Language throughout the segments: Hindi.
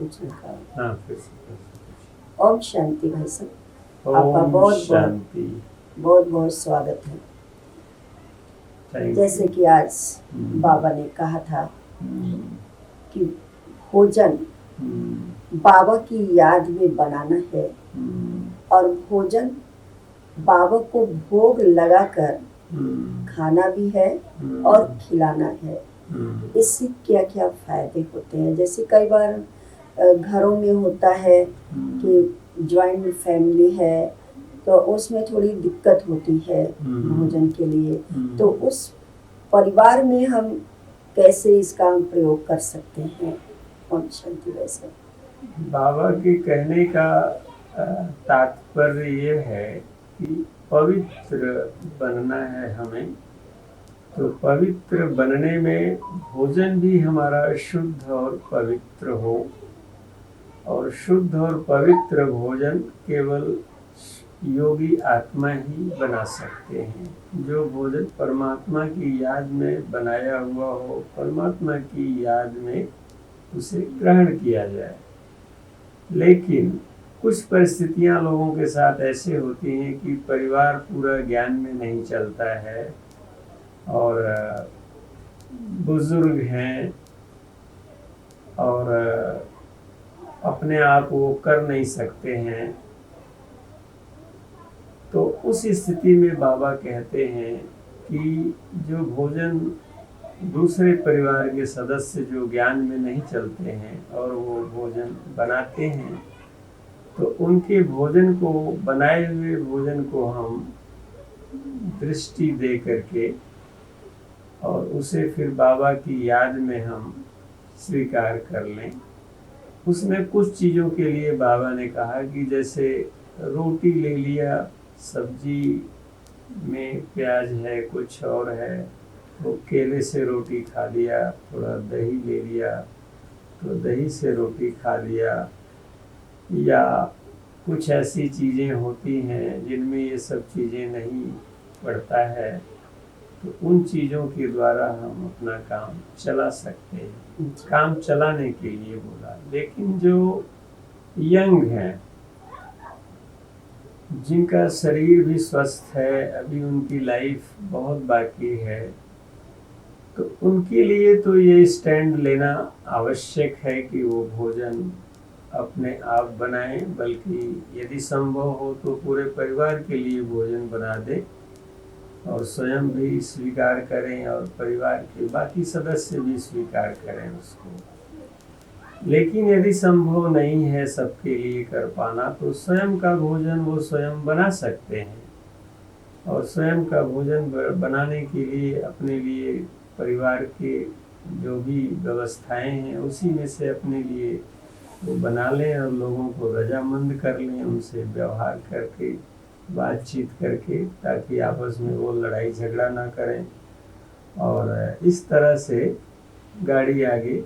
पूछने का। हाँ, फिर से ओम शांति भाई साहब, आपका ओम बहुत शांति। बहुत बहुत स्वागत है। थैंक जैसे यू। कि आज बाबा ने कहा था कि भोजन बाबा की याद में बनाना है और भोजन बाबा को भोग लगाकर खाना भी है और खिलाना है। इससे क्या क्या फायदे होते हैं? जैसे कई बार घरों में होता है कि जॉइंट फैमिली है तो उसमें थोड़ी दिक्कत होती है भोजन के लिए, तो उस परिवार में हम कैसे इसका प्रयोग कर सकते हैं? ओम शांति। वैसे बाबा के कहने का तात्पर्य ये है कि पवित्र बनना है हमें, तो पवित्र बनने में भोजन भी हमारा शुद्ध और पवित्र हो, और शुद्ध और पवित्र भोजन केवल योगी आत्मा ही बना सकते हैं। जो भोजन परमात्मा की याद में बनाया हुआ हो, परमात्मा की याद में उसे ग्रहण किया जाए। लेकिन कुछ परिस्थितियां लोगों के साथ ऐसे होती हैं कि परिवार पूरा ज्ञान में नहीं चलता है और बुजुर्ग हैं और अपने आप वो कर नहीं सकते हैं, तो उस स्थिति में बाबा कहते हैं कि जो भोजन दूसरे परिवार के सदस्य जो ज्ञान में नहीं चलते हैं और वो भोजन बनाते हैं, तो उनके भोजन को, बनाए हुए भोजन को हम दृष्टि दे करके और उसे फिर बाबा की याद में हम स्वीकार कर लें। उसमें कुछ चीज़ों के लिए बाबा ने कहा कि जैसे रोटी ले लिया, सब्जी में प्याज है, कुछ और है, तो केले से रोटी खा लिया, थोड़ा दही ले लिया तो दही से रोटी खा लिया, या कुछ ऐसी चीज़ें होती हैं जिनमें ये सब चीज़ें नहीं पड़ता है, तो उन चीज़ों के द्वारा हम अपना काम चला सकते हैं। काम चलाने के लिए बोला। लेकिन जो यंग हैं, जिनका शरीर भी स्वस्थ है, अभी उनकी लाइफ बहुत बाकी है, तो उनके लिए तो ये स्टैंड लेना आवश्यक है कि वो भोजन अपने आप बनाएं, बल्कि यदि संभव हो तो पूरे परिवार के लिए भोजन बना दें और स्वयं भी स्वीकार करें और परिवार के बाकी सदस्य भी स्वीकार करें उसको। लेकिन यदि संभव नहीं है सबके लिए कर पाना, तो स्वयं का भोजन वो स्वयं बना सकते हैं, और स्वयं का भोजन बनाने के लिए अपने लिए परिवार के जो भी व्यवस्थाएं हैं उसी में से अपने लिए वो बना लें और लोगों को रजामंद कर लें, उनसे व्यवहार करके, बातचीत करके, ताकि आपस में वो लड़ाई झगड़ा ना करें, और इस तरह से गाड़ी आगे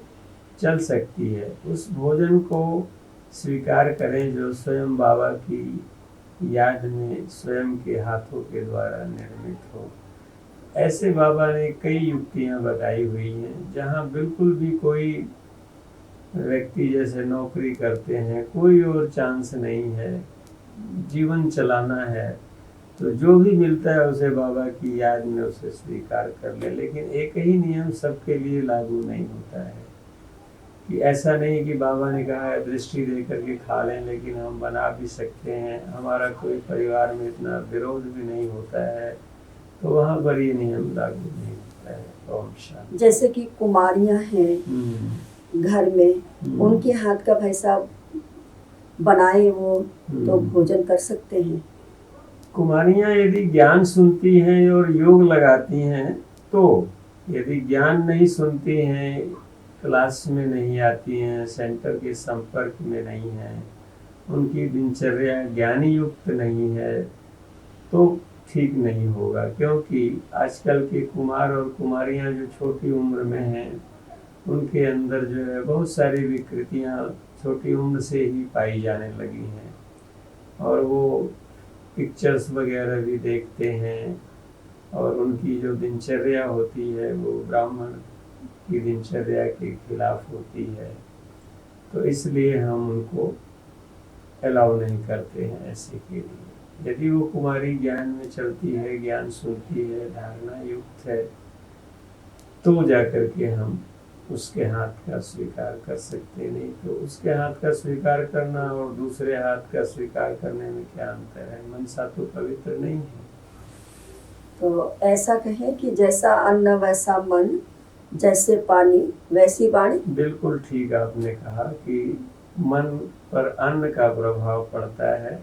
चल सकती है। उस भोजन को स्वीकार करें जो स्वयं बाबा की याद में स्वयं के हाथों के द्वारा निर्मित हो। ऐसे बाबा ने कई युक्तियां बताई हुई हैं। जहां बिल्कुल भी कोई व्यक्ति जैसे नौकरी करते हैं, कोई और चांस नहीं है, जीवन चलाना है, तो जो भी मिलता है उसे बाबा की याद में उसे स्वीकार कर ले। लेकिन एक ही नियम सबके लिए लागू नहीं होता है कि ऐसा नहीं कि बाबा ने कहा है दृष्टि दे करके खा लें, लेकिन हम बना भी सकते हैं, हमारा कोई परिवार में इतना विरोध भी नहीं होता है, तो वहाँ पर ये नियम लागू नहीं होता है। ओम शांति। जैसे कि कुमारियां हैं घर में, उनके हाथ का भाई साहब बनाए वो तो भोजन कर सकते हैं। कुमारियां यदि ज्ञान सुनती हैं और योग लगाती हैं, तो यदि ज्ञान नहीं सुनती हैं, क्लास में नहीं आती हैं, सेंटर के संपर्क में नहीं हैं, उनकी दिनचर्या ज्ञानी युक्त नहीं है, तो ठीक नहीं होगा। क्योंकि आजकल के कुमार और कुमारियां जो छोटी उम्र में हैं, उनके अंदर जो है बहुत सारी विकृतियां छोटी उम्र से ही पाई जाने लगी हैं, और वो पिक्चर्स वगैरह भी देखते हैं, और उनकी जो दिनचर्या होती है वो ब्राह्मण की दिनचर्या के खिलाफ होती है। तो इसलिए हम उनको अलाउ नहीं करते हैं ऐसे के लिए। यदि वो कुमारी ज्ञान में चलती है, ज्ञान सुनती है, धारणा युक्त है, तो जाकर के हम उसके हाथ का स्वीकार कर सकते। नहीं तो उसके हाथ का स्वीकार करना और दूसरे हाथ का स्वीकार करने में क्या अंतर है? मनसा तो पवित्र नहीं है। तो ऐसा कहें कि जैसा अन्न वैसा मन, जैसे पानी वैसी वाणी। बिल्कुल ठीक आपने कहा कि मन पर अन्न का प्रभाव पड़ता है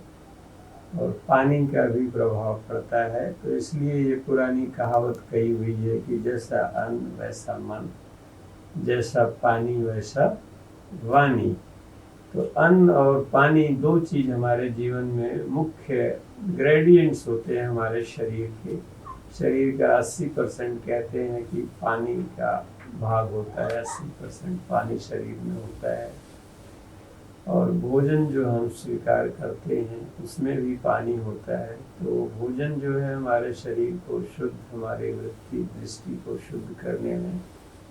और पानी का भी प्रभाव पड़ता है। तो इसलिए ये पुरानी कहावत कही हुई है कि जैसा अन्न वैसा मन, जैसा पानी वैसा वाणी। तो अन्न और पानी दो चीज हमारे जीवन में मुख्य ग्रेडियंट्स होते हैं हमारे शरीर के। शरीर का 80% कहते हैं कि पानी का भाग होता है, 80% पानी शरीर में होता है। और भोजन जो हम स्वीकार करते हैं उसमें भी पानी होता है। तो भोजन जो है हमारे शरीर को शुद्ध, हमारे वृत्ति दृष्टि को शुद्ध करने में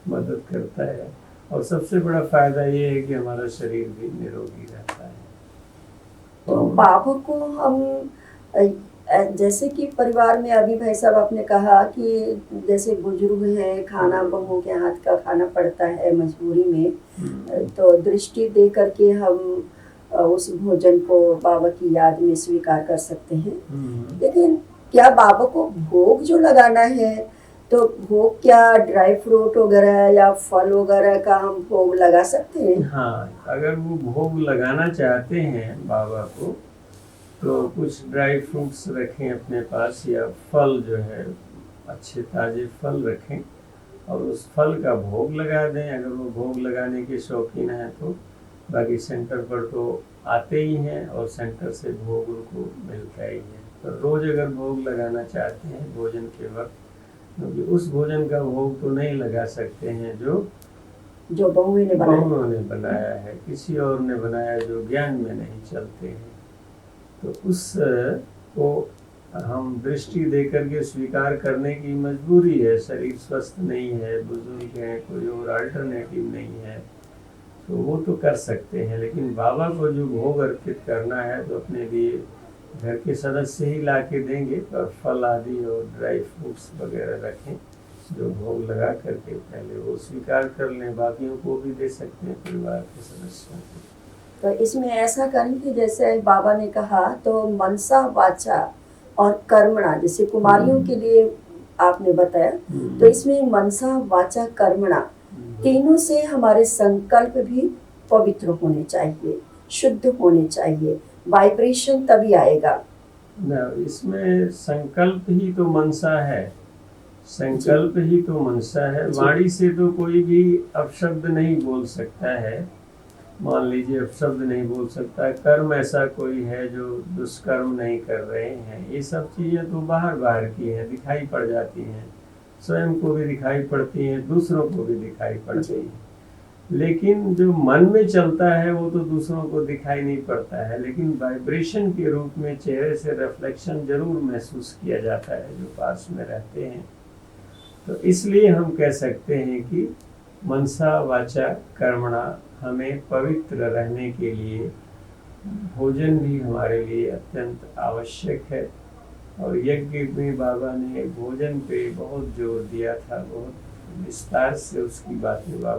मदद करता है। और सबसे बड़ा फायदा ये है कि हमारा शरीर भी निरोगी रहता है। तो बाबा को हम जैसे कि परिवार में अभी भाई साहब आपने कहा कि जैसे बुजुर्ग हैं, खाना बहू के हाथ का खाना पड़ता है मजबूरी में, तो दृष्टि दे करके हम उस भोजन को बाबा की याद में स्वीकार कर सकते हैं। लेकिन क्या बाबा को भोग जो लगाना है, तो भोग क्या ड्राई फ्रूट वगैरह या फल वगैरह का हम भोग लगा सकते हैं? हाँ, अगर वो भोग लगाना चाहते हैं बाबा को तो कुछ ड्राई फ्रूट्स रखें अपने पास, या फल जो है अच्छे ताजे फल रखें और उस फल का भोग लगा दें। अगर वो भोग लगाने के शौकीन हैं तो बाकी सेंटर पर तो आते ही हैं और सेंटर से भोग उनको मिलता ही है। तो रोज़ अगर भोग लगाना चाहते हैं भोजन के वक्त, क्योंकि उस भोजन का भोग तो नहीं लगा सकते हैं जो बहुओं ने बनाया है, किसी और ने बनाया जो ज्ञान में नहीं चलते हैं। तो उस को हम दृष्टि देकर के स्वीकार करने की मजबूरी है। शरीर स्वस्थ नहीं है, बुजुर्ग हैं, कोई और अल्टरनेटिव नहीं है, तो वो तो कर सकते हैं। लेकिन बाबा को जो भोग अर्पित करना है तो अपने लिए घर के सदस्य ही ला के देंगे, और फल आदि और ड्राई फ्रूट्स वगैरह रखें जो भोग लगा करके पहले वो स्वीकार कर लें। बाकियों को भी दे सकते हैं परिवार के सदस्यों को। तो इसमें ऐसा करें कि जैसे बाबा ने कहा तो मनसा वाचा और कर्मणा, जैसे कुमारियों के लिए आपने बताया, तो इसमें मनसा वाचा कर्मणा तीनों से हमारे संकल्प भी पवित्र होने चाहिए, शुद्ध होने चाहिए, वाइब्रेशन तभी आएगा ना। इसमें संकल्प ही तो मनसा है, संकल्प ही तो मनसा है। वाणी से तो कोई भी अपशब्द नहीं बोल सकता है, मान लीजिए अपशब्द नहीं बोल सकता। कर्म ऐसा कोई है जो दुष्कर्म नहीं कर रहे हैं, ये सब चीज़ें तो बाहर की हैं, दिखाई पड़ जाती हैं, स्वयं को भी दिखाई पड़ती हैं, दूसरों को भी दिखाई पड़ती हैं। लेकिन जो मन में चलता है वो तो दूसरों को दिखाई नहीं पड़ता है, लेकिन वाइब्रेशन के रूप में चेहरे से रिफ्लेक्शन जरूर महसूस किया जाता है जो पास में रहते हैं। तो इसलिए हम कह सकते हैं कि मनसा वाचा कर्मणा, हमें पवित्र रहने के लिए भोजन भी हमारे लिए अत्यंत आवश्यक है। और यज्ञ में बाबा ने भोजन पे बहुत जोर दिया था, बहुत विस्तार से उसकी बातें बाबा